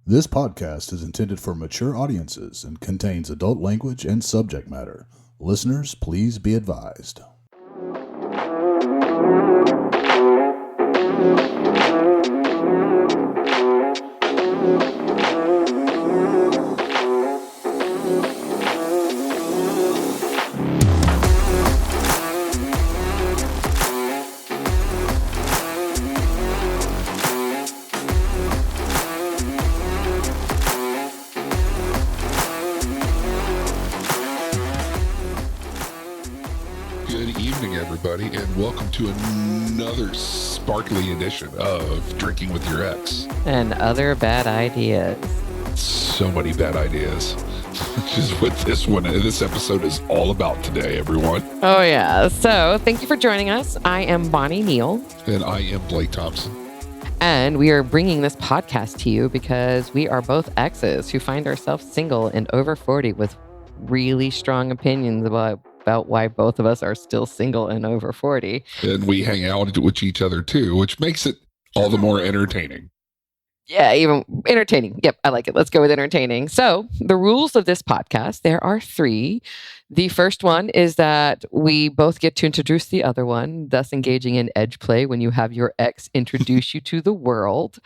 This podcast is intended for mature audiences and contains adult language and subject matter. Listeners, please be advised. And welcome to another sparkly edition of Drinking with Your Ex. And other bad ideas. So many bad ideas. Which is what this episode is all about today, everyone. Oh, yeah. So thank you for joining us. I am Bonnie Neal. And I am Blake Thompson. And we are bringing this podcast to you because we are both exes who find ourselves single and over 40 with really strong opinions about why both of us are still single and over 40. And we hang out with each other too, which makes it all the more entertaining. Yeah, even entertaining. Yep, I like it. Let's go with entertaining. So the rules of this podcast, there are 3. The first one is that we both get to introduce the other one, thus engaging in edge play when you have your ex introduce you to the world.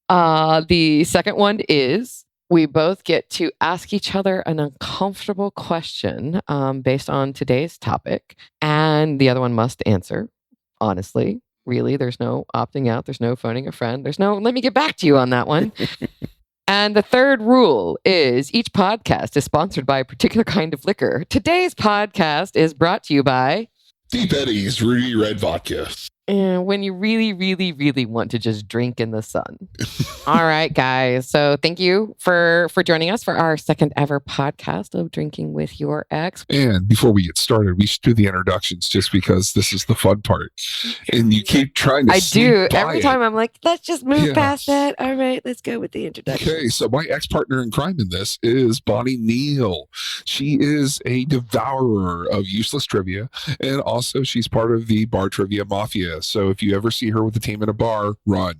The second one is we both get to ask each other an uncomfortable question based on today's topic. And the other one must answer, honestly. Really, there's no opting out. There's no phoning a friend. There's no, let me get back to you on that one. And the third rule is each podcast is sponsored by a particular kind of liquor. Today's podcast is brought to you by Deep Eddy's Rudy Red Vodka. And when you really, really, really want to just drink in the sun. All right, guys. So thank you for joining us for our second ever podcast of Drinking with Your Ex. And before we get started, we should do the introductions just because this is the fun part. And you keep trying to Every time I'm like, let's just move past that. All right, let's go with the introduction. Okay, so my ex-partner in crime in this is Bonnie Neal. She is a devourer of useless trivia, and also she's part of the Bar Trivia Mafia. So if you ever see her with the team in a bar, run.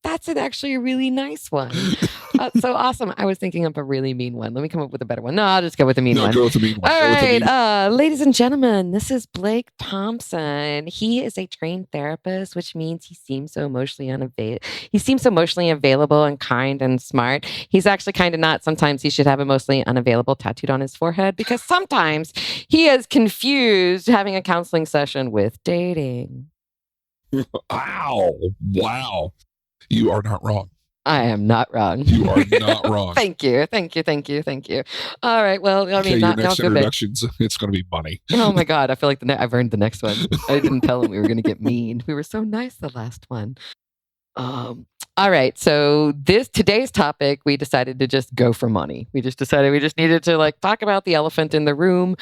That's actually a really nice one. So awesome. I was thinking of a really mean one. Let me come up with a better one. No, I'll just go with the mean one. Go with the mean one. All right. Ladies and gentlemen, this is Blake Thompson. He is a trained therapist, which means he seems so emotionally available and kind and smart. He's actually kind of not. Sometimes he should have emotionally unavailable tattooed on his forehead because sometimes he is confused having a counseling session with dating. Wow. You are not wrong. I am not wrong. You are not wrong. Thank you. All right. Well, I mean, your next introductions, it's going to be Bunny. Oh my God. I feel like I've earned the next one. I didn't tell him we were going to get mean. We were so nice the last one. All right. So today's topic, we decided to just go for money. We just decided we just needed to talk about the elephant in the room.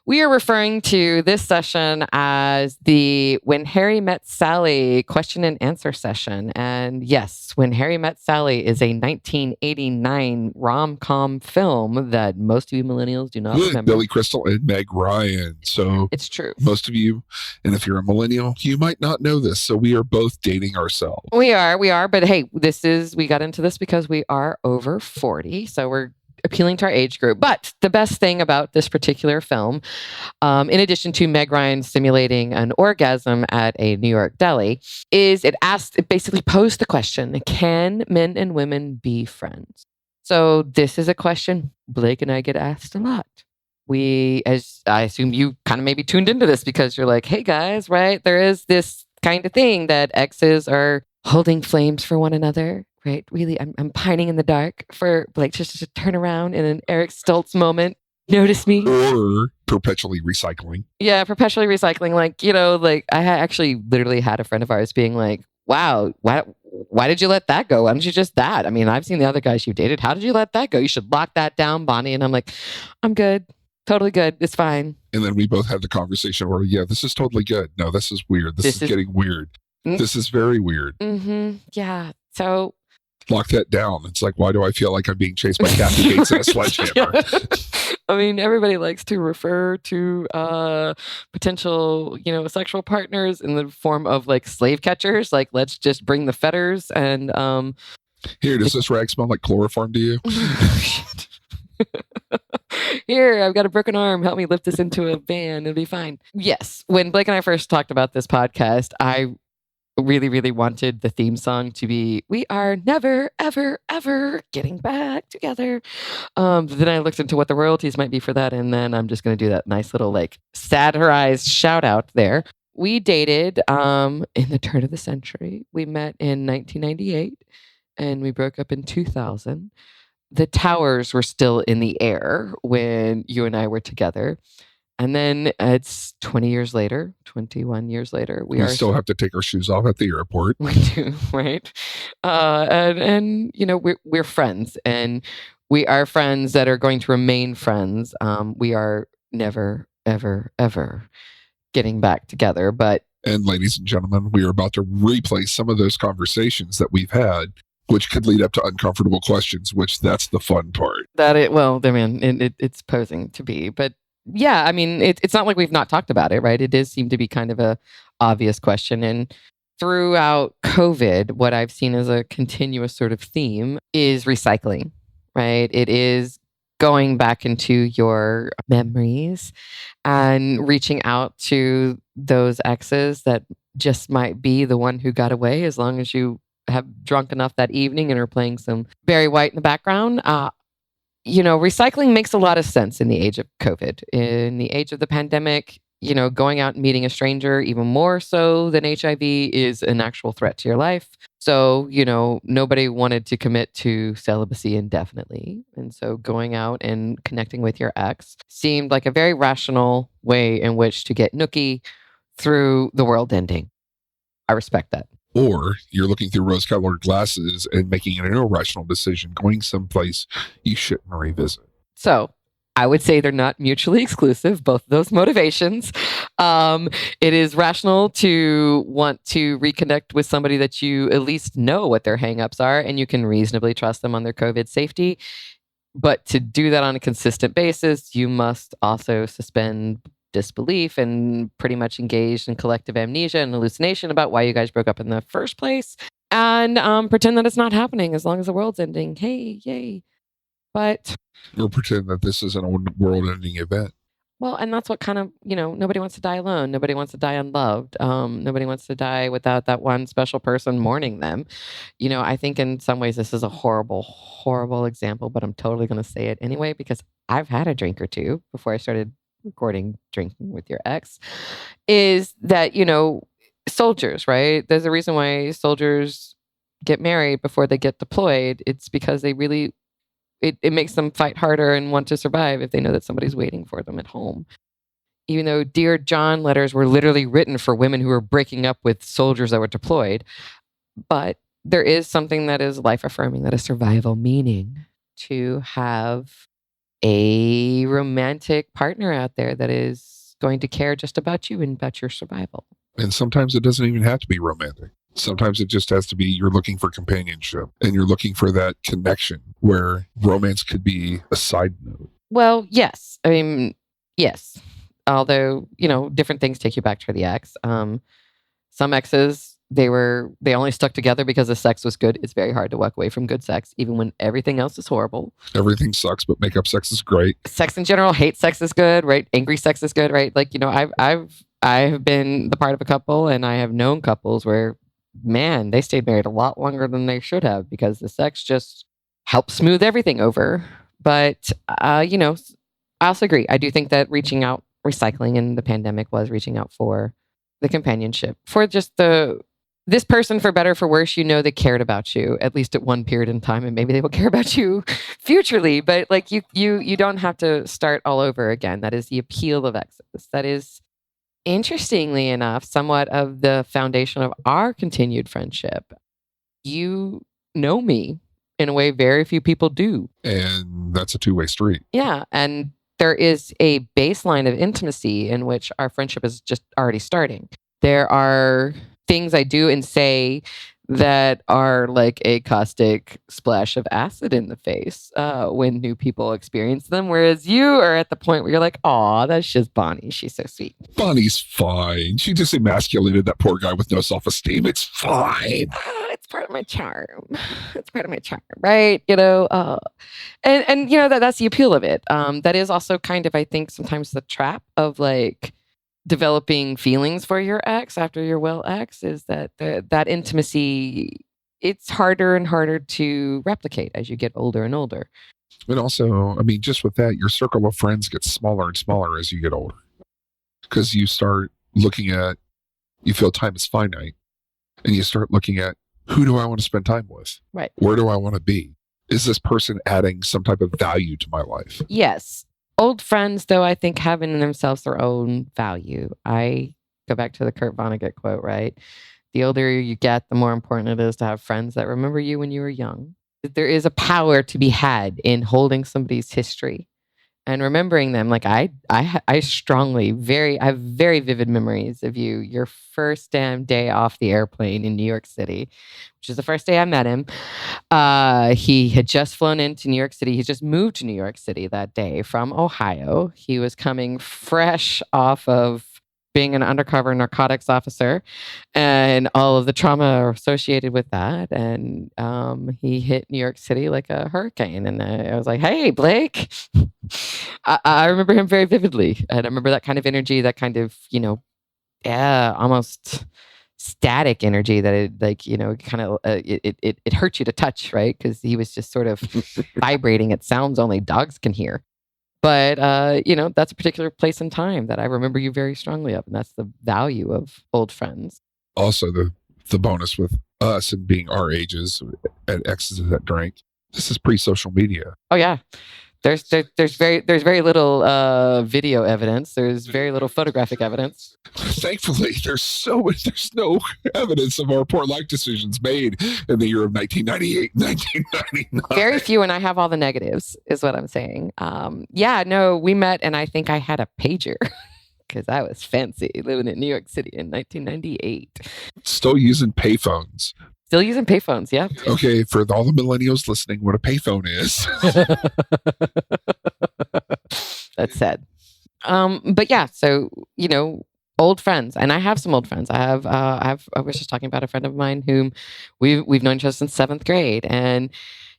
We are referring to this session as the When Harry Met Sally question and answer session. And yes, When Harry Met Sally is a 1989 rom-com film that most of you millennials do not remember. Billy Crystal and Meg Ryan. So it's true. Most of you, and if you're a millennial, you might not know this. So we are both dating ourselves. We are. But hey, we got into this because we are over 40. So we're appealing to our age group. But the best thing about this particular film, in addition to Meg Ryan simulating an orgasm at a New York deli, is it basically posed the question, can men and women be friends? So this is a question Blake and I get asked a lot. As I assume you kind of maybe tuned into this because you're like, hey guys, right? There is this kind of thing that exes are holding flames for one another. Right, really, I'm pining in the dark for Blake just to turn around in an Eric Stoltz moment. Notice me, or perpetually recycling. Yeah, perpetually recycling. I actually literally had a friend of ours being like, "Wow, why did you let that go? Why don't you just that? I mean, I've seen the other guys you dated. How did you let that go? You should lock that down, Bonnie." And I'm like, "I'm good, totally good. It's fine." And then we both had the conversation where, yeah, this is totally good. No, this is weird. This is getting weird. This is very weird. Mm-hmm. Yeah. So. Lock that down. It's like, why do I feel like I'm being chased by Kathy Bates and a sledgehammer? I mean, everybody likes to refer to potential, sexual partners in the form of slave catchers. Let's just bring the fetters and Here, does this rag smell like chloroform to you? Here, I've got a broken arm. Help me lift this into a van. It'll be fine. Yes. When Blake and I first talked about this podcast, I really, really wanted the theme song to be "We are never, ever, ever getting back together." Then I looked into what the royalties might be for that, and then I'm just going to do that nice little like satirized shout out there. We dated in the turn of the century. We met in 1998, and we broke up in 2000. The towers were still in the air when you and I were together. And then it's 20 years later, 21 years later, We still have to take our shoes off at the airport. we do, right? And you know, we're friends, and we are friends that are going to remain friends. We are never, ever, ever getting back together. But And ladies and gentlemen, we are about to replay some of those conversations that we've had, which could lead up to uncomfortable questions, which that's the fun part. it's posing to be. But yeah, I mean, it's not like we've not talked about it, right? It does seem to be kind of a obvious question. And throughout COVID, what I've seen as a continuous sort of theme is recycling, right? It is going back into your memories and reaching out to those exes that just might be the one who got away, as long as you have drunk enough that evening and are playing some Barry White in the background. You know, recycling makes a lot of sense in the age of COVID. In the age of the pandemic, you know, going out and meeting a stranger, even more so than HIV, is an actual threat to your life. So, you know, nobody wanted to commit to celibacy indefinitely. And so going out and connecting with your ex seemed like a very rational way in which to get nookie through the world ending. I respect that. Or you're looking through rose-colored glasses and making an irrational decision, going someplace you shouldn't revisit. So I would say they're not mutually exclusive, both of those motivations. It is rational to want to reconnect with somebody that you at least know what their hangups are, and you can reasonably trust them on their COVID safety. But to do that on a consistent basis, you must also suspend disbelief and pretty much engage in collective amnesia and hallucination about why you guys broke up in the first place, and pretend that it's not happening as long as the world's ending. Hey, yay. But Or pretend that this is a world-ending event. well, and that's what kind of, you know, nobody wants to die alone. Nobody wants to die unloved. Nobody wants to die without that one special person mourning them. You know, I think in some ways this is a horrible, horrible example, but I'm totally going to say it anyway because I've had a drink or two before I started recording Drinking with Your Ex. Is that, you know, soldiers, right? There's a reason why soldiers get married before they get deployed. It's because they really it makes them fight harder and want to survive if they know that somebody's waiting for them at home. Even though Dear John letters were literally written for women who were breaking up with soldiers that were deployed. But there is something that is life affirming, that is survival meaning, to have a romantic partner out there that is going to care just about you and about your survival. And sometimes it doesn't even have to be romantic. Sometimes it just has to be you're looking for companionship and you're looking for that connection where romance could be a side note. Well, yes. I mean, yes. Although, you know, different things take you back to the ex. Some exes, they only stuck together because the sex was good. It's very hard to walk away from good sex, even when everything else is horrible. Everything sucks, but makeup sex is great. Sex in general, hate sex is good, right? Angry sex is good, right? Like, you know, I've been the part of a couple, and I have known couples where, man, they stayed married a lot longer than they should have because the sex just helped smooth everything over. But, you know, I also agree. I do think that reaching out, recycling in the pandemic was reaching out for the companionship, for just this person, for better, for worse. You know, they cared about you at least at one period in time, and maybe they will care about you futurely. But like you don't have to start all over again. That is the appeal of Exes. That is, interestingly enough, somewhat of the foundation of our continued friendship. You know me in a way very few people do. And that's a two-way street. Yeah. And there is a baseline of intimacy in which our friendship is just already starting. There are things I do and say that are like a caustic splash of acid in the face when new people experience them. Whereas you are at the point where you're like, "Aw, that's just Bonnie. She's so sweet." Bonnie's fine. She just emasculated that poor guy with no self-esteem. It's fine. It's part of my charm. It's part of my charm, right? And that's the appeal of it. That is also kind of, I think, sometimes the trap of like developing feelings for your ex after your well ex is that that intimacy, it's harder and harder to replicate as you get older and older. And also, I mean, just with that, your circle of friends gets smaller and smaller as you get older. Because you start looking at, you feel time is finite, and you start looking at, who do I want to spend time with? Right. Where do I want to be? Is this person adding some type of value to my life? Yes. Old friends, though, I think have in themselves their own value. I go back to the Kurt Vonnegut quote, right? The older you get, the more important it is to have friends that remember you when you were young. There is a power to be had in holding somebody's history and remembering them. Like I strongly, I have very vivid memories of your first damn day off the airplane in New York City, which is the first day I met him. He had just flown into New York City. He just moved to New York City that day from Ohio. He was coming fresh off of being an undercover narcotics officer and all of the trauma associated with that. And he hit New York City like a hurricane. And I was like, "Hey, Blake." I remember him very vividly. And I remember that kind of energy, that kind of, almost static energy that it like, kind of, it hurt you to touch, right? Because he was just sort of vibrating at sounds only dogs can hear. But, that's a particular place and time that I remember you very strongly of. And that's the value of old friends. Also, the bonus with us and being our ages at Exes that drank, this is pre-social media. Oh, yeah. There's very little video evidence. There's very little photographic evidence. Thankfully, there's no evidence of our poor life decisions made in the year of 1998, 1999. Very few, and I have all the negatives, is what I'm saying. We met, and I think I had a pager because I was fancy living in New York City in 1998. Still using payphones. Still using payphones, yeah. Okay, for all the millennials listening, what a payphone is. That's sad. But yeah, so, old friends, and I have some old friends. I was just talking about a friend of mine whom we've known each other since 7th grade, and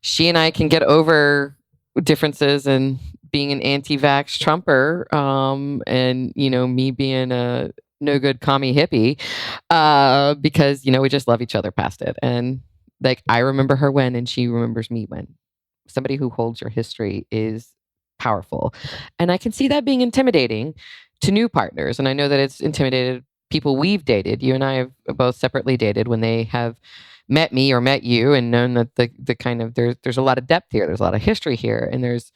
she and I can get over differences and being an anti-vax Trumper, and me being a no good commie hippie, because we just love each other past it. And like I remember her when, and she remembers me when. Somebody who holds your history is powerful, and I can see that being intimidating to new partners. And I know that it's intimidated people we've dated. You and I have both separately dated when they have met me or met you and known that the kind of there's a lot of depth here. There's a lot of history here, and there's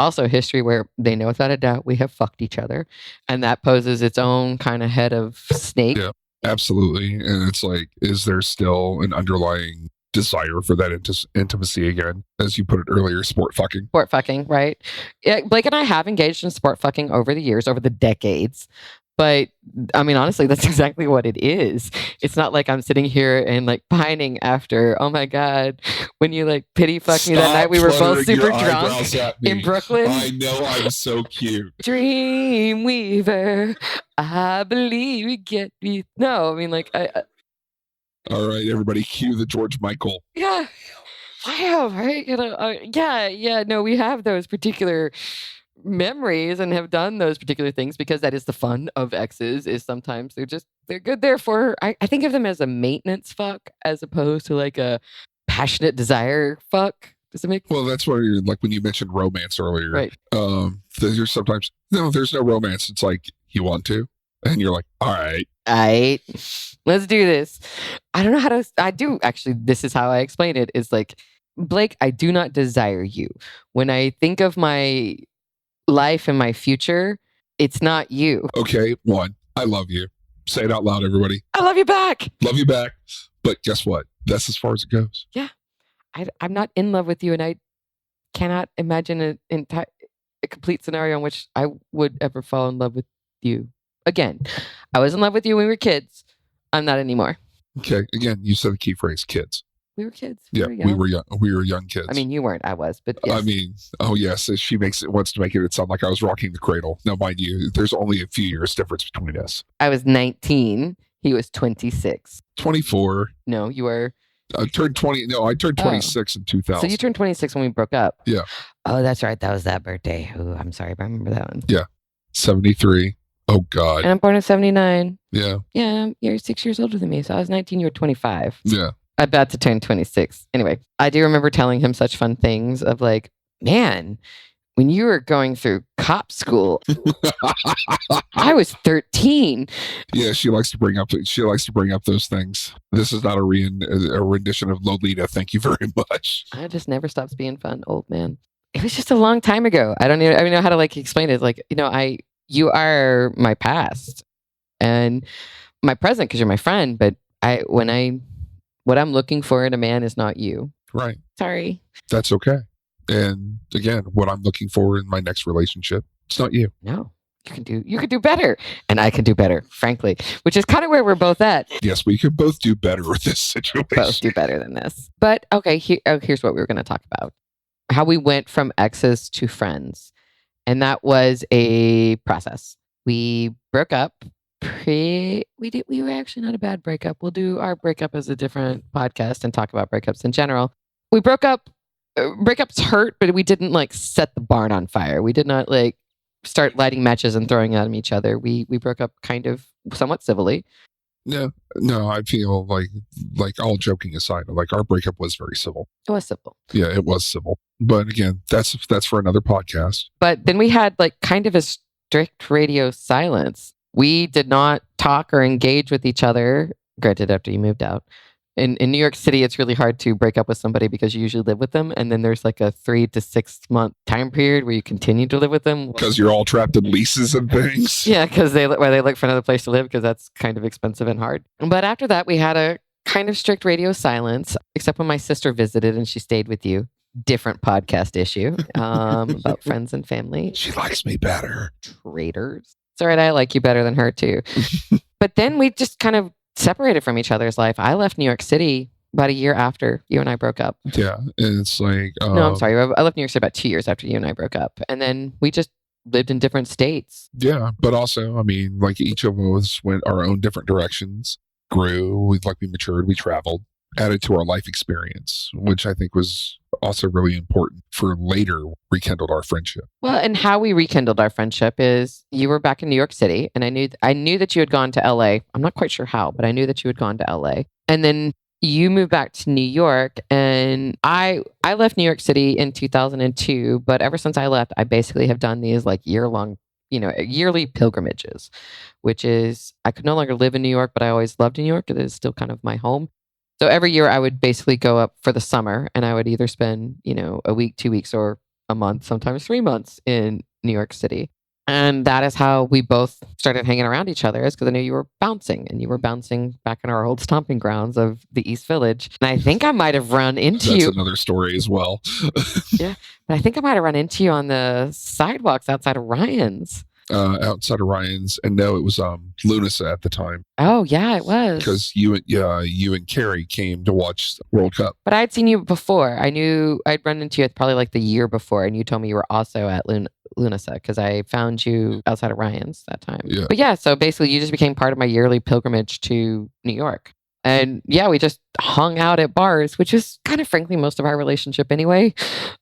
also history where they know without a doubt we have fucked each other, and that poses its own kind of head of snake. Yeah, absolutely. And it's like, is there still an underlying desire for that intimacy again? As you put it earlier, sport fucking. Sport fucking, right? Yeah, Blake and I have engaged in sport fucking over the years, over the decades. But I mean, honestly, that's exactly what it is. It's not like I'm sitting here and like pining after, oh my God, when you like pity fucked me that night, we were both super drunk in Brooklyn. I know, I'm so cute. Dream Weaver, I believe we get me. No, I mean, like, all right, everybody, cue the George Michael. Yeah. Wow, right? No, we have those particular memories and have done those particular things because that is the fun of exes, is sometimes they're good there for, I think of them as a maintenance fuck as opposed to like a passionate desire fuck. Does it make Well, that's where you're like when you mentioned romance earlier. Right. There's sometimes there's no romance. It's like, you want to? And you're like, all right, let's do this. I don't know how to, I do actually, this is how I explain it, is like, Blake, I do not desire you. When I think of my life and my future, it's not you. Okay, one, I love you. Say it out loud, everybody. I love you back. Love you back. But guess what? That's as far as it goes. Yeah. I'm not in love with you, and I cannot imagine a complete scenario in which I would ever fall in love with you again. I was in love with you when we were kids. I'm not anymore. Okay. Again, you said the key phrase, kids. We were kids. Yeah, we were young. We were young kids. I mean, you weren't. I was, but yes. I mean, oh yes, she wants to make it sound like I was rocking the cradle. Now, mind you, there's only a few years difference between us. I was 19. He was 26. 24. No, you were. I turned 20. No, I turned 26 in 2000. So you turned 26 when we broke up. Yeah. Oh, that's right. That was that birthday. Oh, I'm sorry, but I remember that one. Yeah. 73. Oh God. And I'm born in 79. Yeah. Yeah, you're 6 years older than me. So I was 19. You were 25. Yeah. I'm about to turn 26. Anyway, I do remember telling him such fun things of like, man, when you were going through cop school, I was 13. Yeah, she likes to bring up those things. This is not a rendition of Lolita. Thank you very much. I just never stops being fun, old man. It was just a long time ago. I don't even know how to like explain it. Like, you are my past and my present because you're my friend. But what I'm looking for in a man is not you. Right. Sorry. That's okay. And again, what I'm looking for in my next relationship, it's not you. No, you can do better. And I can do better, frankly, which is kind of where we're both at. Yes, we could both do better with this situation. Both do better than this. But okay, here's what we were going to talk about. How we went from exes to friends. And that was a process. We broke up. We were actually not a bad breakup. We'll do our breakup as a different podcast and talk about breakups in general. We broke up. Breakups hurt, but we didn't like set the barn on fire. We did not like start lighting matches and throwing at each other. We broke up kind of somewhat civilly. No, I feel like all joking aside, like our breakup was very civil. It was civil. Yeah, it was civil. But again, that's for another podcast. But then we had like kind of a strict radio silence. We did not talk or engage with each other. Granted, after you moved out. In New York City, it's really hard to break up with somebody because you usually live with them. And then there's like a 3 to 6 month time period where you continue to live with them. Because you're all trapped in leases and things. Yeah, because they look for another place to live because that's kind of expensive and hard. But after that, we had a kind of strict radio silence, except when my sister visited and she stayed with you. Different podcast issue about friends and family. She likes me better. Traitors. It's all right. I like you better than her too. But then we just kind of separated from each other's life. I left New York City about a year after you and I broke up. Yeah. And it's like... no, I'm sorry. I left New York City about 2 years after you and I broke up. And then we just lived in different states. Yeah. But also, I mean, like each of us went our own different directions, grew, we matured, we traveled, added to our life experience, which I think was also really important for later rekindled our friendship. Well, and how we rekindled our friendship is you were back in New York City and I knew that you had gone to LA. I'm not quite sure how, but I knew that you had gone to LA. And then you moved back to New York and I left New York City in 2002, but ever since I left, I basically have done these like yearly pilgrimages, which is I could no longer live in New York, but I always loved New York. It is still kind of my home. So every year I would basically go up for the summer and I would either spend, a week, 2 weeks, or a month, sometimes 3 months in New York City. And that is how we both started hanging around each other, is because I knew you were bouncing and you were bouncing back in our old stomping grounds of the East Village. And I think I might have run into you. That's another story as well. Yeah. But I think I might have run into you on the sidewalks outside of Ryan's. Outside of Ryan's, and no, it was Lunasa at the time. Oh yeah, it was because you and Carrie came to watch World Cup. But I had seen you before. I knew I'd run into you probably like the year before, and you told me you were also at Lunasa because I found you outside of Ryan's that time. Yeah. But yeah, so basically you just became part of my yearly pilgrimage to New York. And yeah, we just hung out at bars, which is kind of frankly most of our relationship anyway.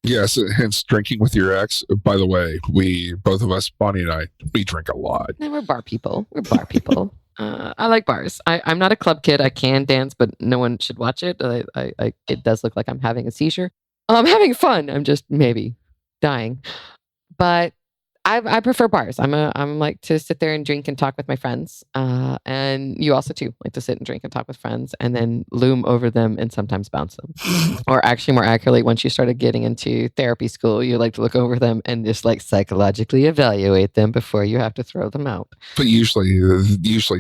Yes, hence drinking with your ex. By the way, both of us, Bonnie and I, we drink a lot. No, we're bar people. I like bars. I'm not a club kid. I can dance, but no one should watch it. It does look like I'm having a seizure. I'm having fun. I'm just maybe dying. But I prefer bars. I'm like to sit there and drink and talk with my friends. And you also too like to sit and drink and talk with friends and then loom over them and sometimes bounce them. Or actually more accurately, once you started getting into therapy school, you like to look over them and just like psychologically evaluate them before you have to throw them out. But usually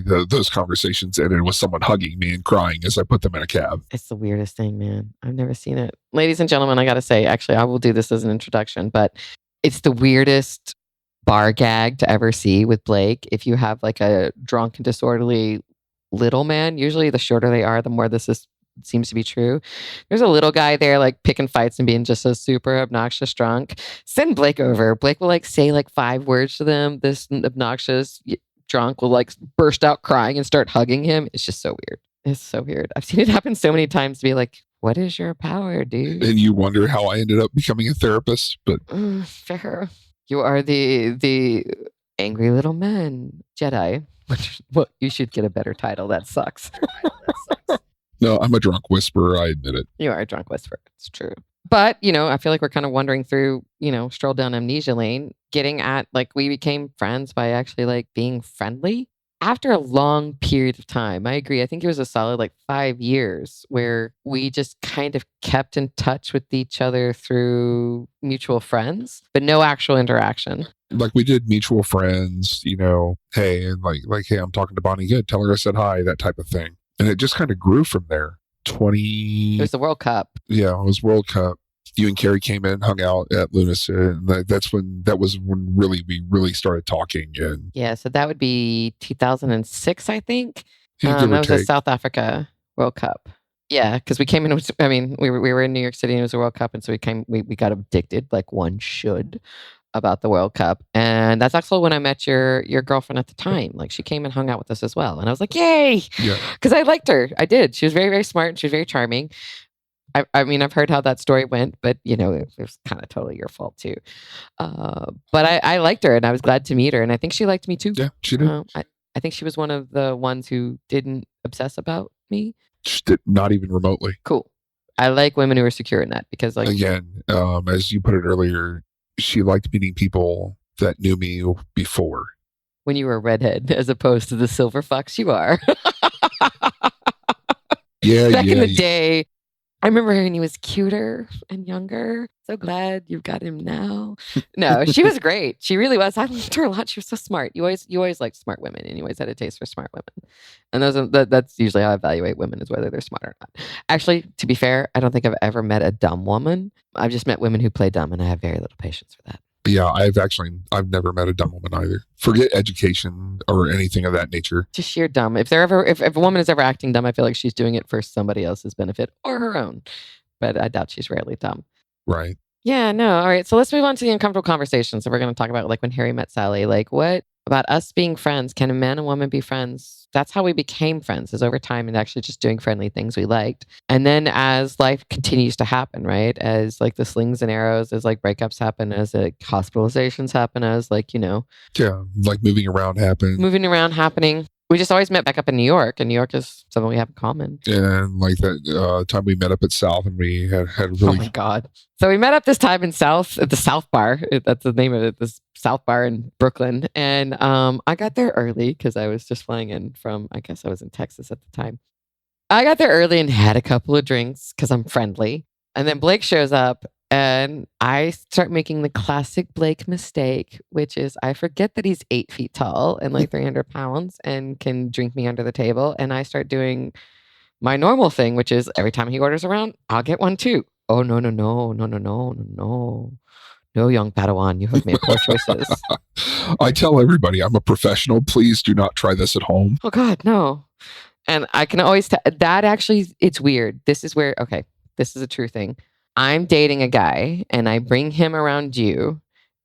those conversations ended with someone hugging me and crying as I put them in a cab. It's the weirdest thing, man. I've never seen it. Ladies and gentlemen, I got to say, actually, I will do this as an introduction, but it's the weirdest bar gag to ever see with Blake. If you have like a drunk and disorderly little man. Usually the shorter they are, the more seems to be true. There's a little guy there like picking fights and being just a super obnoxious drunk. Send Blake over. Blake will like say like 5 words to them. This obnoxious drunk will like burst out crying and start hugging him. It's just so weird. It's so weird. I've seen it happen so many times to be like, what is your power, dude? And you wonder how I ended up becoming a therapist, but fair. You are the angry little man Jedi. Well, you should get a better title. That sucks. no, I'm a drunk whisperer. I admit it. You are a drunk whisperer. It's true. But, I feel like we're kind of wandering through, stroll down amnesia lane, getting at like we became friends by actually like being friendly after a long period of time. I agree. I think it was a solid like 5 years where we just kind of kept in touch with each other through mutual friends, but no actual interaction. Like we did mutual friends, hey, and like, hey, I'm talking to Bonnie. Good. Tell her I said hi, that type of thing. And it just kind of grew from there. It was the World Cup. Yeah, it was World Cup. You and Carrie came in, hung out at Lunacy, and that was when we really started talking. And yeah, so that would be 2006, I think. That was the South Africa World Cup. Yeah, because we came in. We were in New York City, and it was a World Cup, and so we got addicted, like one should, about the World Cup. And that's actually when I met your girlfriend at the time. Like she came and hung out with us as well, and I was like, yay! Yeah, because I liked her. I did. She was very, very smart, and she was very charming. I've heard how that story went, but it was kind of totally your fault too. But I liked her, and I was glad to meet her, and I think she liked me too. Yeah, she did. I think she was one of the ones who didn't obsess about me. She did, not even remotely. Cool. I like women who are secure in that because, like, again, as you put it earlier, she liked meeting people that knew me before. When you were a redhead, as opposed to the silver fox you are. Yeah, Back in the day. I remember when he was cuter and younger. So glad you've got him now. No, she was great. She really was. I liked her a lot. She was so smart. You always liked smart women, and you always had a taste for smart women. And that's usually how I evaluate women, is whether they're smart or not. Actually, to be fair, I don't think I've ever met a dumb woman. I've just met women who play dumb, and I have very little patience for that. Yeah, I've never met a dumb woman either. Forget education or anything of that nature. Just sheer dumb. If a woman is ever acting dumb, I feel like she's doing it for somebody else's benefit or her own. But I doubt she's rarely dumb. Right. Yeah, no. All right. So let's move on to the uncomfortable conversations. So we're going to talk about like when Harry met Sally. Like, what about us being friends? Can a man and woman be friends? That's how we became friends, is over time and actually just doing friendly things we liked. And then as life continues to happen, right? As like the slings and arrows, as like breakups happen, as like hospitalizations happen, as like, Yeah, like moving around happening. We just always met back up in New York, and New York is something we have in common. And like that time we met up at South, and we had really... Oh my God. So we met up this time in South, at the South Bar. That's the name of it, this South Bar in Brooklyn. And I got there early because I was just flying in from, I guess I was in Texas at the time. I got there early and had a couple of drinks because I'm friendly. And then Blake shows up, and I start making the classic Blake mistake, which is I forget that he's 8 feet tall and like 300 pounds and can drink me under the table. And I start doing my normal thing, which is every time he orders around, I'll get one too. Oh, no. No, young Padawan, you have made poor choices. I tell everybody I'm a professional. Please do not try this at home. Oh, God, no. And I can always tell that actually, it's weird. This is where, okay, this is a true thing. I'm dating a guy and I bring him around you.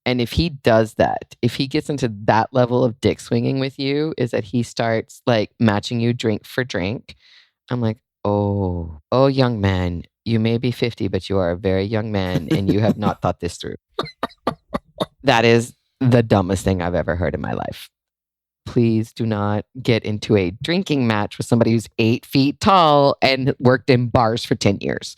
And if he does that, if he gets into that level of dick swinging with you, is that he starts like matching you drink for drink. I'm like, oh, young man, you may be 50, but you are a very young man and you have not thought this through. That is the dumbest thing I've ever heard in my life. Please do not get into a drinking match with somebody who's 8 feet tall and worked in bars for 10 years.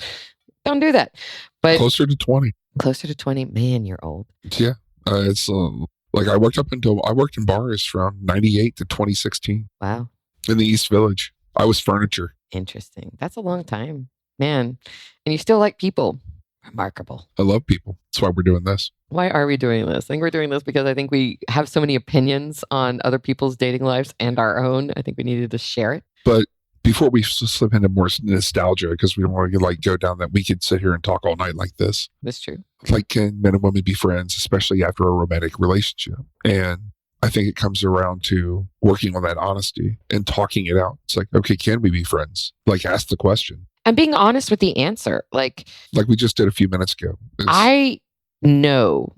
Don't do that. But closer to 20. Closer to 20. Man, you're old. Yeah. It's like I worked in bars from 98 to 2016. Wow. In the East Village. I was furniture. Interesting. That's a long time. Man. And you still like people. Remarkable. I love people. That's why we're doing this. Why are we doing this? I think we're doing this because I think we have so many opinions on other people's dating lives and our own. I think we needed to share it. But before we slip into more nostalgia, because we don't want to like go down that, we could sit here and talk all night like this. That's true. Like, can men and women be friends, especially after a romantic relationship? And I think it comes around to working on that honesty and talking it out. It's like, okay, can we be friends? Like, ask the question. And being honest with the answer. Like we just did a few minutes ago. I know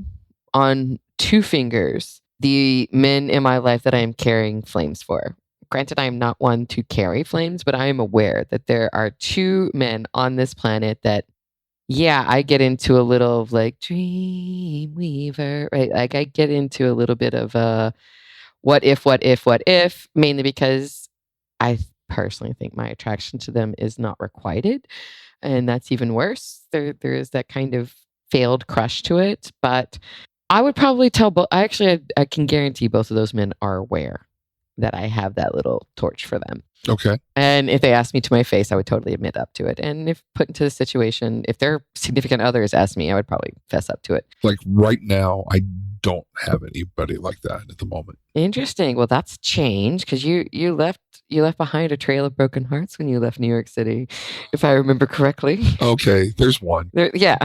on 2 fingers the men in my life that I am carrying flames for. Granted, I am not one to carry flames, but I am aware that there are 2 men on this planet that, yeah, I get into a little of like dream weaver, right? Like I get into a little bit of what if, mainly because I personally think my attraction to them is not requited. And that's even worse. There is that kind of failed crush to it. But I would probably tell both. I can guarantee both of those men are aware that I have that little torch for them. Okay. And if they asked me to my face, I would totally admit up to it. And if put into the situation, if their significant others asked me, I would probably fess up to it. Like right now, I don't have anybody like that at the moment. Interesting. Well, that's changed because you left behind a trail of broken hearts when you left New York City, if I remember correctly. Okay, there's one. Yeah.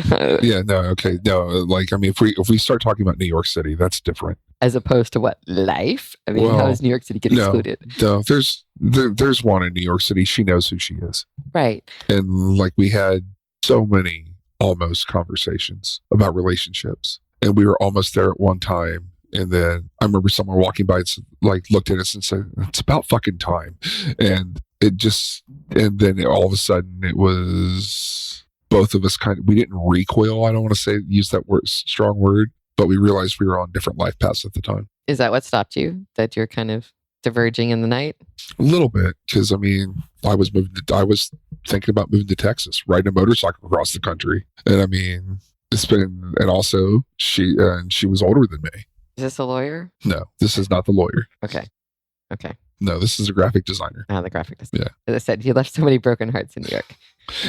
Yeah. No. Okay. No. Like, I mean, if we start talking about New York City, that's different. As opposed to what, life? I mean, how does New York City get excluded? No. There's one in New York City. She knows who she is. Right. And like we had so many almost conversations about relationships, and we were almost there at one time. And then I remember someone walking by and like looked at us and said, "It's about fucking time." And then all of a sudden it was both of us we didn't recoil. I don't want to use that strong word, but we realized we were on different life paths at the time. Is that what stopped you? That you're kind of diverging in the night? A little bit, because I mean, I was thinking about moving to Texas, riding a motorcycle across the country, and I mean, and also she was older than me. Is this a lawyer? No, this is not the lawyer. Okay. No, this is a graphic designer. The graphic designer. Yeah. As I said, you left so many broken hearts in New York.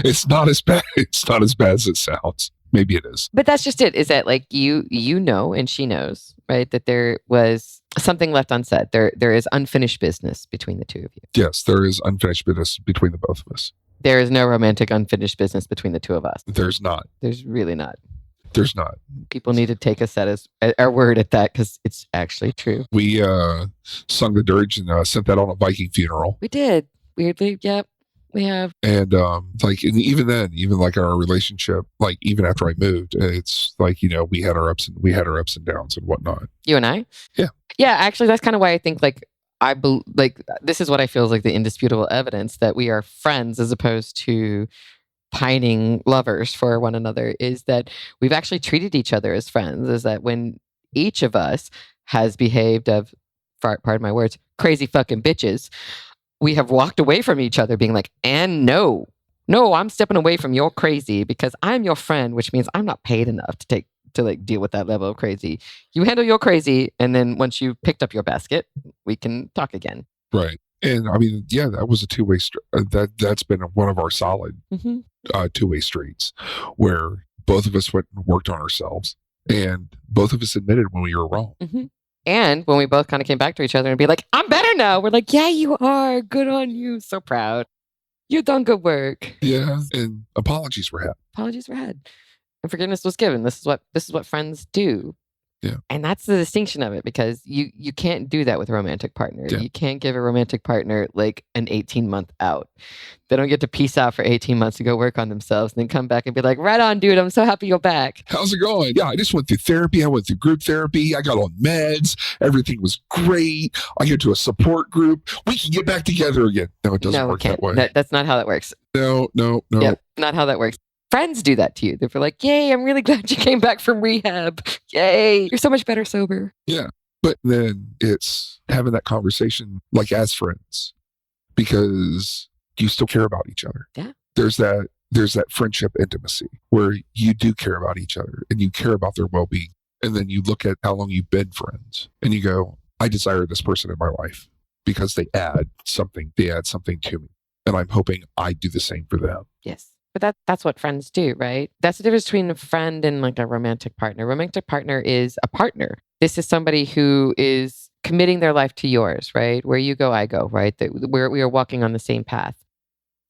It's not as bad. It's not as bad as it sounds. Maybe it is. But that's just it. Is that like you know, and she knows, right? That there was something left unsaid. There is unfinished business between the 2 of you. Yes, there is unfinished business between the both of us. There is no romantic unfinished business between the 2 of us. There's not. There's really not. There's not. People need to take us as our word at that because it's actually true. We sung the dirge and sent that on a Viking funeral. We did. Weirdly, yep. We have. And even then, even like our relationship, like even after I moved, it's like, you know, we had our ups and downs and whatnot. You and I? Yeah. Yeah, actually that's kind of why I think this is what I feel is like the indisputable evidence that we are friends as opposed to pining lovers for one another, is that we've actually treated each other as friends. Is that when each of us has behaved pardon my words, crazy fucking bitches, we have walked away from each other being like, and no, I'm stepping away from your crazy because I'm your friend, which means I'm not paid enough to like deal with that level of crazy. You handle your crazy, and then once you picked up your basket, we can talk again. Right. And I mean, yeah, that was a two-way that's been one of our solid two-way streets where both of us went and worked on ourselves, and both of us admitted when we were wrong. Mm-hmm. And when we both kind of came back to each other and be like, I'm better now. We're like, yeah, you are. Good on you. So proud. You've done good work. Yeah. And apologies were had. And forgiveness was given. This is what friends do. Yeah. And that's the distinction of it, because you can't do that with a romantic partner. Yeah. You can't give a romantic partner like an 18-month out. They don't get to peace out for 18 months to go work on themselves and then come back and be like, right on, dude, I'm so happy you're back. How's it going? Yeah, I just went through therapy. I went through group therapy. I got on meds. Everything was great. I get to a support group. We can get back together again. No, it doesn't work that way. That's not how that works. No. Yep, not how that works. Friends do that to you. They're like, yay, I'm really glad you came back from rehab. Yay, you're so much better sober. Yeah. But then it's having that conversation like as friends, because you still care about each other. Yeah. There's that friendship intimacy where you do care about each other and you care about their well-being. And then you look at how long you've been friends and you go, I desire this person in my life because they add something to me. And I'm hoping I do the same for them. Yes. But that's what friends do, right? That's the difference between a friend and like a romantic partner. Romantic partner is a partner. This is somebody who is committing their life to yours, right? Where you go, I go, right? We are walking on the same path.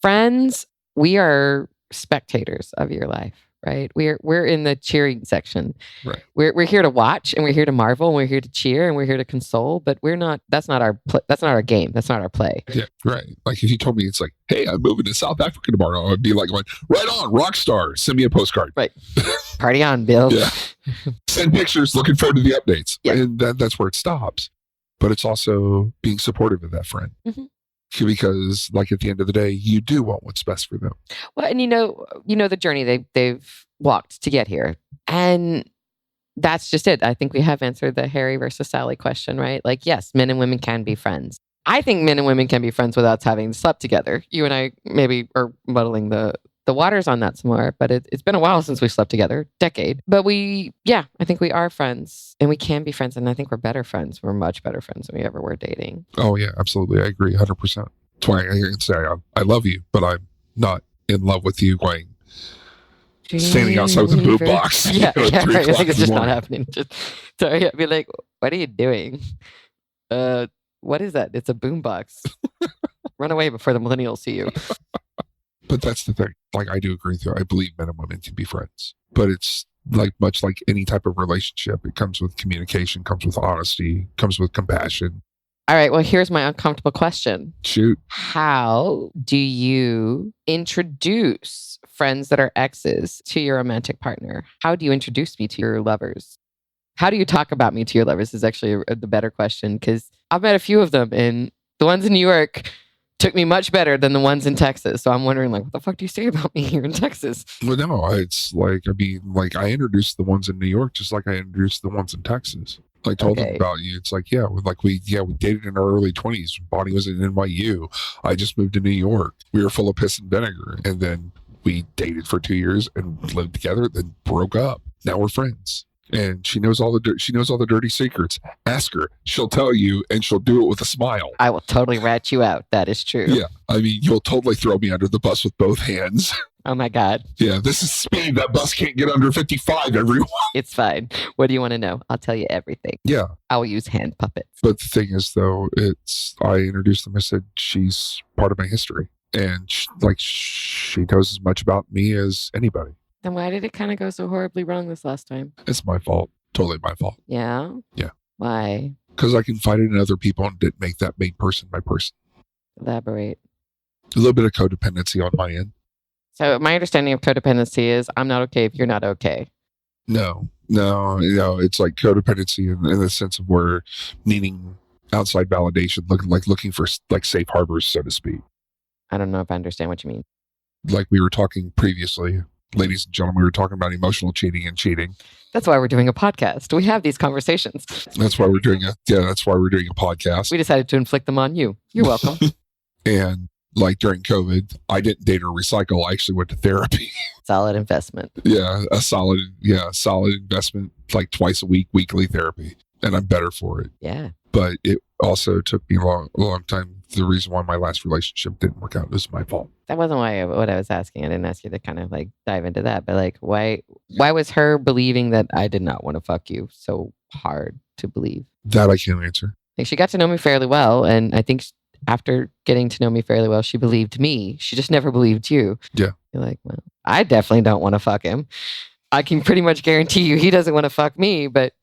Friends, we are spectators of your life, right? We're in the cheering section. Right. We're here to watch, and we're here to marvel, and we're here to cheer, and we're here to console. But we're not. That's not our. That's not our game. That's not our play. Yeah, right. Like if you told me it's like, hey, I'm moving to South Africa tomorrow, I'd be like, right on, rock star. Send me a postcard. Right. Party on, Bill. Yeah. Send pictures. Looking forward to the updates. Yeah. And that's where it stops. But it's also being supportive of that friend. Mm-hmm. Because like at the end of the day, you do want what's best for them. Well, and you know the journey they've walked to get here. And that's just it. I think we have answered the Harry versus Sally question, right? Like, yes, men and women can be friends. I think men and women can be friends without having slept together. You and I maybe are muddling the waters on that some more, but it's been a while since we slept together, decade. But I think we are friends, and we can be friends, and I think we're better friends. We're much better friends than we ever were dating. Oh yeah, absolutely. I agree 100%. That's why I can say I love you, but I'm not in love with you going standing outside with a boot box. Yeah, right. I think it's just not morning. happening. Sorry, I'd be like, what are you doing? What is that? It's a boom box. Run away before the millennials see you. But that's the thing. Like, I do agree with you. I believe men and women can be friends. But it's like much like any type of relationship. It comes with communication, comes with honesty, comes with compassion. All right. Well, here's my uncomfortable question. Shoot. How do you introduce friends that are exes to your romantic partner? How do you introduce me to your lovers? How do you talk about me to your lovers is actually the better question, because I've met a few of them, and the ones in New York took me much better than the ones in Texas. So I'm wondering, like, what the fuck do you say about me here in Texas? Well, no, it's like, I mean, like I introduced the ones in New York just like I introduced the ones in Texas. I told them about you. It's like, yeah, we dated in our early 20s. Bonnie was in NYU. I just moved to New York. We were full of piss and vinegar. And then we dated for 2 years and lived together, then broke up. Now we're friends. And she knows all the dirty secrets. Ask her. She'll tell you, and she'll do it with a smile. I will totally rat you out. That is true. Yeah. I mean, you'll totally throw me under the bus with both hands. Oh my God. Yeah, this is speed. That bus can't get under 55, everyone. It's fine. What do you want to know? I'll tell you everything. Yeah. I will use hand puppets. But the thing is, though, I introduced them. I said, she's part of my history. And she knows as much about me as anybody. Then why did it kind of go so horribly wrong this last time? It's my fault. Totally my fault. Yeah? Yeah. Why? Because I confided in other people and didn't make that main person my person. Elaborate. A little bit of codependency on my end. So my understanding of codependency is I'm not okay if you're not okay. No. It's like codependency in the sense of where needing outside validation, looking for like safe harbors, so to speak. I don't know if I understand what you mean. Like we were talking previously, ladies and gentlemen, we were talking about emotional cheating and cheating. That's why we're doing a podcast. We have these conversations. That's why we're doing a podcast. We decided to inflict them on you. You're welcome. And like during COVID, I didn't date or recycle. I actually went to therapy. Solid investment. Yeah, a solid investment, like twice a week, weekly therapy. And I'm better for it. Yeah. But it also took me a long time. The reason why my last relationship didn't work out was my fault. That wasn't what I was asking. I didn't ask you to kind of like dive into that. But like, why was her believing that I did not want to fuck you so hard to believe? That I can't answer. Like, she got to know me fairly well. And I think after getting to know me fairly well, she believed me. She just never believed you. Yeah. You're like, well, I definitely don't want to fuck him. I can pretty much guarantee you he doesn't want to fuck me, but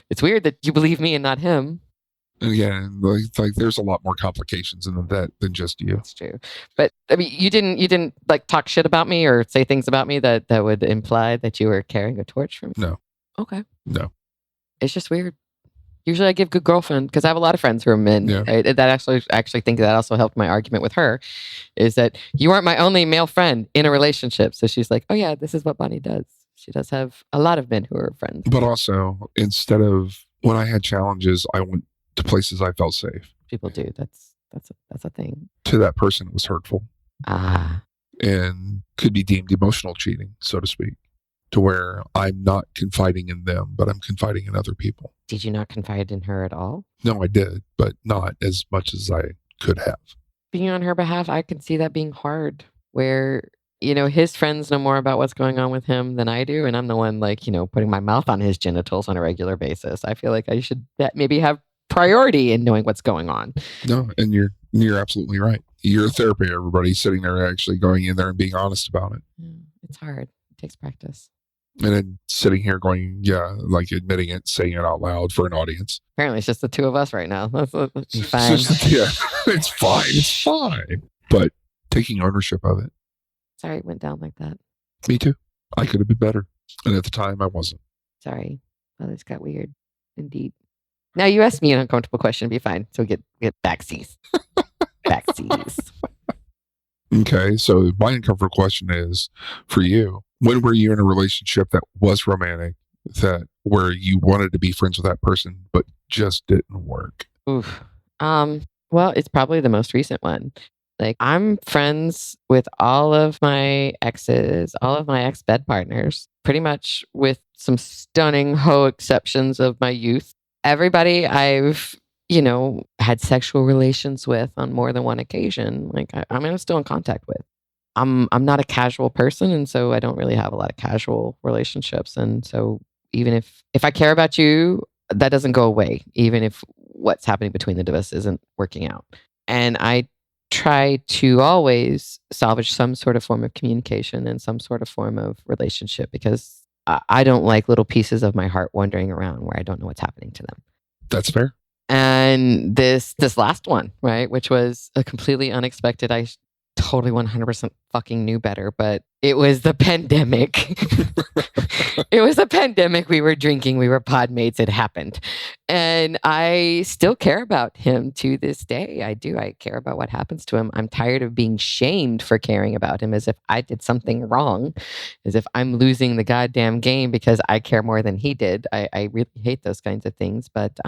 it's weird that you believe me and not him. And again, like there's a lot more complications in that than just you. That's true. But I mean, you didn't like talk shit about me or say things about me that would imply that you were carrying a torch for me? No. Okay. No. It's just weird. Usually I give good girlfriend because I have a lot of friends who are men. Yeah. Right? That actually think that also helped my argument with her, is that you aren't my only male friend in a relationship. So she's like, oh yeah, this is what Bonnie does. She does have a lot of men who are friends. But also, instead of when I had challenges, I went to places I felt safe. People do. That's a thing. To that person, it was hurtful. Ah. And could be deemed emotional cheating, so to speak, to where I'm not confiding in them, but I'm confiding in other people. Did you not confide in her at all? No, I did, but not as much as I could have. Being on her behalf, I can see that being hard, where, his friends know more about what's going on with him than I do. And I'm the one putting my mouth on his genitals on a regular basis. I feel like I should maybe have priority in knowing what's going on. No, and you're absolutely right. You're a therapy, everybody sitting there actually going in there and being honest about it. It's hard. takes practice. And then sitting here going, yeah, like admitting it, saying it out loud for an audience. Apparently, it's just the two of us right now. That's fine. Yeah, it's fine. It's fine. But taking ownership of it. Sorry it went down like that. Me too. I could have been better. And at the time, I wasn't. Sorry. Well, this got weird. Indeed. Now you asked me an uncomfortable question. Be fine. So get backsies. Backsies. Okay. So my uncomfortable question is for you, when were you in a relationship that was romantic, that where you wanted to be friends with that person, but just didn't work? Oof. Well, it's probably the most recent one. Like, I'm friends with all of my exes, all of my ex-bed partners, pretty much with some stunning exceptions of my youth. Everybody I've, had sexual relations with on more than one occasion, like I'm still in contact with. I'm not a casual person, and so I don't really have a lot of casual relationships. And so even if I care about you, that doesn't go away, even if what's happening between the two of us isn't working out. And I try to always salvage some sort of form of communication and some sort of form of relationship, because I don't like little pieces of my heart wandering around where I don't know what's happening to them. That's fair. And this last one, right, which was a completely unexpected, I totally 100% fucking knew better, but it was the pandemic. It was a pandemic. We were drinking. We were pod mates. It happened. And I still care about him to this day. I do. I care about what happens to him. I'm tired of being shamed for caring about him, as if I did something wrong, as if I'm losing the goddamn game because I care more than he did. I really hate those kinds of things. But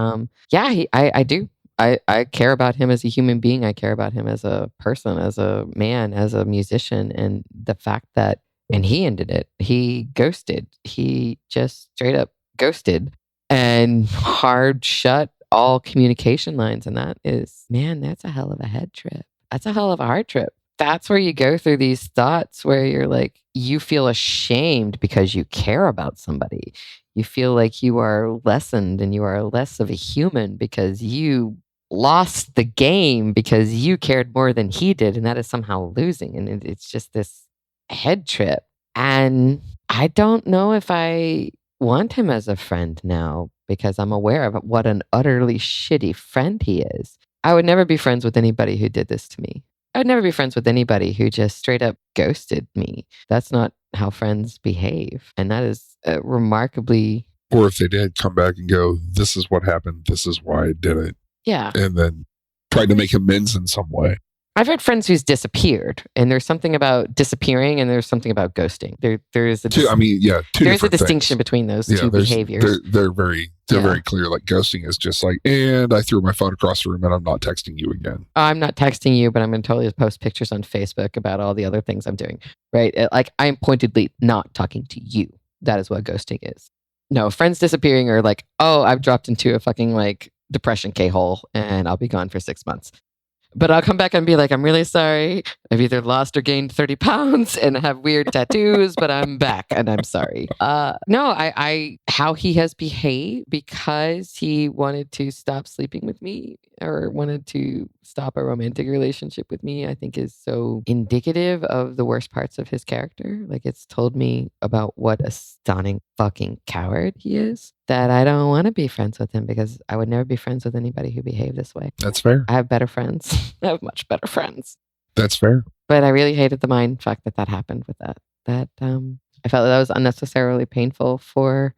yeah, I do. I care about him as a human being. I care about him as a person, as a man, as a musician. And the fact that, and he ended it. He ghosted. He just straight up ghosted and hard shut all communication lines. And that is, man, that's a hell of a head trip. That's a hell of a heart trip. That's where you go through these thoughts where you're like, you feel ashamed because you care about somebody. You feel like you are lessened and you are less of a human because you lost the game because you cared more than he did. And that is somehow losing. And it's just this head trip. And I don't know if I want him as a friend now, because I'm aware of what an utterly shitty friend he is. I would never be friends with anybody who did this to me. I would never be friends with anybody who just straight up ghosted me. That's not how friends behave. And that is remarkably... Or if they did, come back and go, this is what happened. This is why I did it. Yeah. And then try to make amends in some way. I've had friends who's disappeared, and there's something about disappearing and there's something about ghosting. There is a there's a distinction between those two behaviors. They're very clear. Like, ghosting is just like, and I threw my phone across the room and I'm not texting you again. I'm not texting you, but I'm going to totally post pictures on Facebook about all the other things I'm doing. Right? Like, I'm pointedly not talking to you. That is what ghosting is. No, friends disappearing are like, oh, I've dropped into a fucking like depression K-hole and I'll be gone for 6 months. But I'll come back and be like, I'm really sorry. I've either lost or gained 30 pounds and have weird tattoos, but I'm back and I'm sorry. No, how he has behaved because he wanted to stop sleeping with me or wanted to stop a romantic relationship with me, I think is so indicative of the worst parts of his character. Like, it's told me about what a stunning fucking coward he is, that I don't want to be friends with him, because I would never be friends with anybody who behaved this way. That's fair. I have better friends. I have much better friends. That's fair. But I really hated the mind fuck that happened with that. I felt that was unnecessarily painful for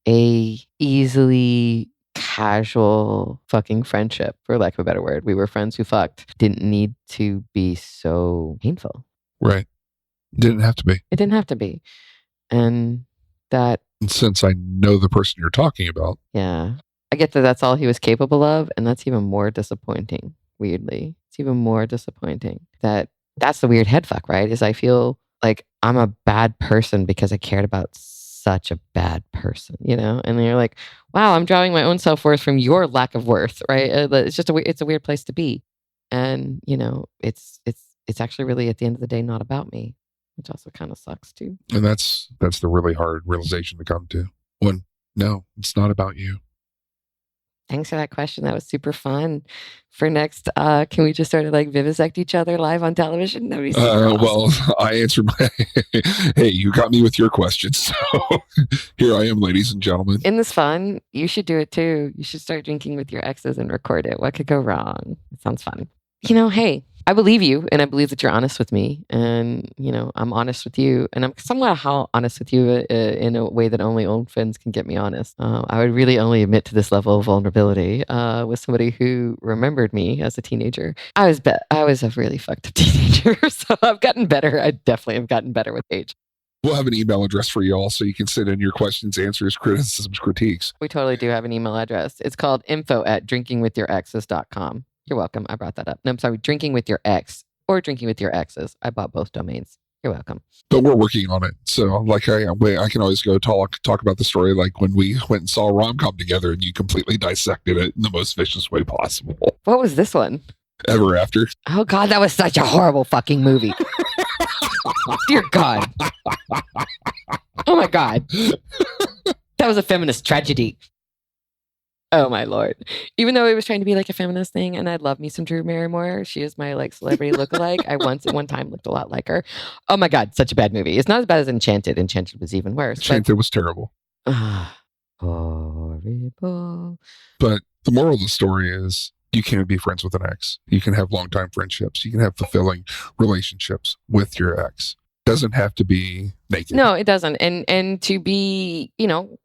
a easily casual fucking friendship, for lack of a better word. We were friends who fucked. Didn't need to be so painful. Right. Didn't have to be. It didn't have to be. And that... And since I know the person you're talking about. Yeah. I get that that's all he was capable of, and that's even more disappointing, weirdly. It's even more disappointing. That's the weird head fuck, right? Is I feel like I'm a bad person because I cared about such a bad person, And then you're like, wow, I'm drawing my own self-worth from your lack of worth, right? It's just it's a weird place to be. And, it's actually really, at the end of the day, not about me, which also kind of sucks too. And that's the really hard realization to come to. When, no, it's not about you. Thanks for that question. That was super fun. For next, can we just sort of like vivisect each other live on television? That'd be super awesome. Well, I answered my. Hey, you got me with your questions. So here I am, ladies and gentlemen. Isn't this fun? You should do it too. You should start drinking with your exes and record it. What could go wrong? It sounds fun. Hey, I believe you, and I believe that you're honest with me, and I'm honest with you, and I'm somewhat honest with you in a way that only old friends can get me honest. I would really only admit to this level of vulnerability with somebody who remembered me as a teenager. I was a really fucked up teenager, so I've gotten better. I definitely have gotten better with age. We'll have an email address for you all so you can send in your questions, answers, criticisms, critiques. We totally do have an email address. It's called info@drinkingwithyourexes.com. You're welcome. I brought that up. No, I'm sorry. Drinking with your ex or drinking with your exes. I bought both domains. You're welcome. But we're working on it. So like I can always go talk about the story like when we went and saw a rom-com together and you completely dissected it in the most vicious way possible. What was this one? Ever After. Oh God, that was such a horrible fucking movie. Dear God. Oh my God. That was a feminist tragedy. Oh my Lord. Even though it was trying to be like a feminist thing, and I love me some Drew Barrymore. She is my like celebrity lookalike. I at one time looked a lot like her. Oh my God, such a bad movie. It's not as bad as Enchanted. Enchanted was even worse. Enchanted was terrible. Horrible. But the moral of the story is you can't be friends with an ex. You can have long-time friendships. You can have fulfilling relationships with your ex. Doesn't have to be naked. No, it doesn't. And to be,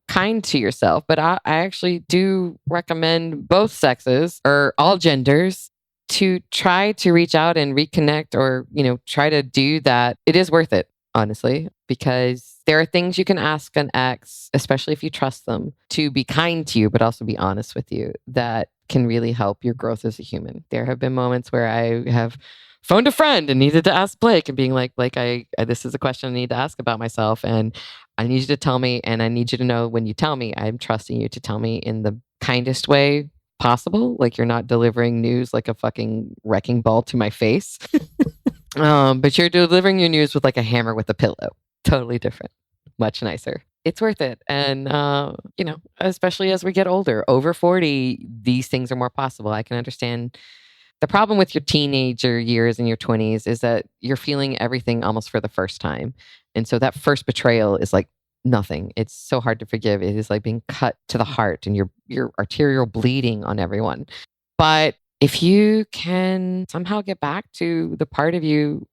kind to yourself. But I actually do recommend both sexes or all genders to try to reach out and reconnect or, try to do that. It is worth it, honestly, because there are things you can ask an ex, especially if you trust them, to be kind to you, but also be honest with you, that can really help your growth as a human. There have been moments where I have phoned a friend and needed to ask Blake and being like, Blake, this is a question I need to ask about myself. And I need you to tell me. And I need you to know when you tell me, I'm trusting you to tell me in the kindest way possible. Like you're not delivering news like a fucking wrecking ball to my face. But you're delivering your news with like a hammer with a pillow. Totally different. Much nicer. It's worth it. And, especially as we get older, over 40, these things are more possible. I can understand. The problem with your teenager years and your 20s is that you're feeling everything almost for the first time. And so that first betrayal is like nothing. It's so hard to forgive. It is like being cut to the heart and your arterial bleeding on everyone. But if you can somehow get back to the part of you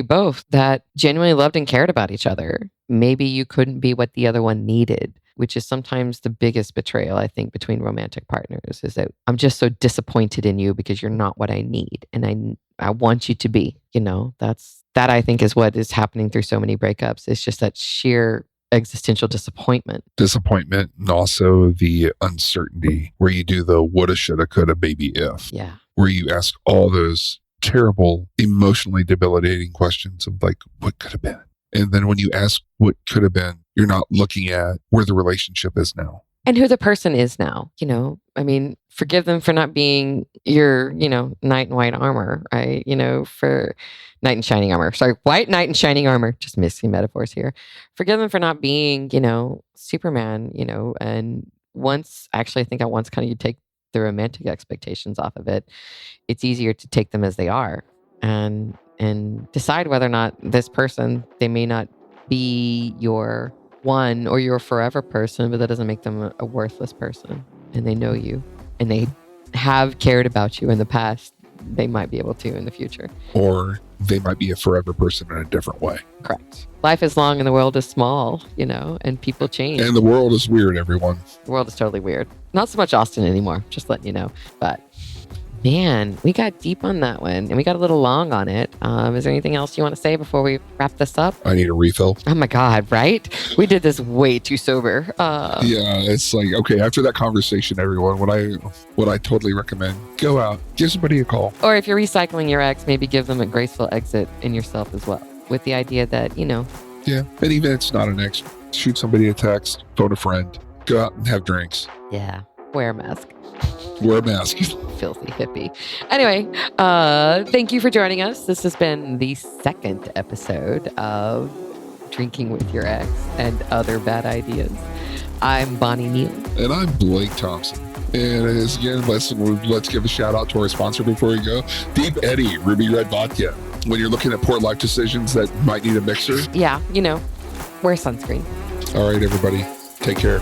both that genuinely loved and cared about each other, maybe you couldn't be what the other one needed, which is sometimes the biggest betrayal, I think, between romantic partners, is that I'm just so disappointed in you because you're not what I need. And I want you to be, that I think is what is happening through so many breakups. It's just that sheer existential disappointment. Disappointment and also the uncertainty where you do the woulda, shoulda, coulda, maybe if. Yeah. Where you ask all those terrible, emotionally debilitating questions of like, what could have been? And then when you ask what could have been, you're not looking at where the relationship is now. And who the person is now. Forgive them for not being your, knight in white armor, right? For knight in shining armor. Sorry, white knight in shining armor. Just mixing metaphors here. Forgive them for not being, Superman, and I think once kind of you take the romantic expectations off of it, it's easier to take them as they are and decide whether or not this person, they may not be your one or your forever person, but that doesn't make them a worthless person. And they know you and they have cared about you in the past. They might be able to in the future. Or they might be a forever person in a different way. Correct. Life is long and the world is small, and people change. And the world is weird, everyone. The world is totally weird. Not so much Austin anymore, just letting you know. But man, we got deep on that one and we got a little long on it. Is there anything else you want to say before we wrap this up? I need a refill. Oh my God, right? We did this way too sober. Yeah, it's like, okay, after that conversation, everyone, what I totally recommend, go out, give somebody a call. Or if you're recycling your ex, maybe give them a graceful exit in yourself as well, with the idea that, Yeah, and even if it's not an ex, shoot somebody a text, phone a friend, go out and have drinks. Yeah, wear a mask. Wear a mask. Filthy hippie. Anyway, thank you for joining us. This has been the second episode of drinking with your ex and other bad ideas. I'm Bonnie Neal. And I'm Blake Thompson. And as again, let's give a shout out to our sponsor before we go. Deep Eddy Ruby Red Vodka. When you're looking at poor life decisions that might need a mixer. Yeah, wear sunscreen. All right, everybody. Take care.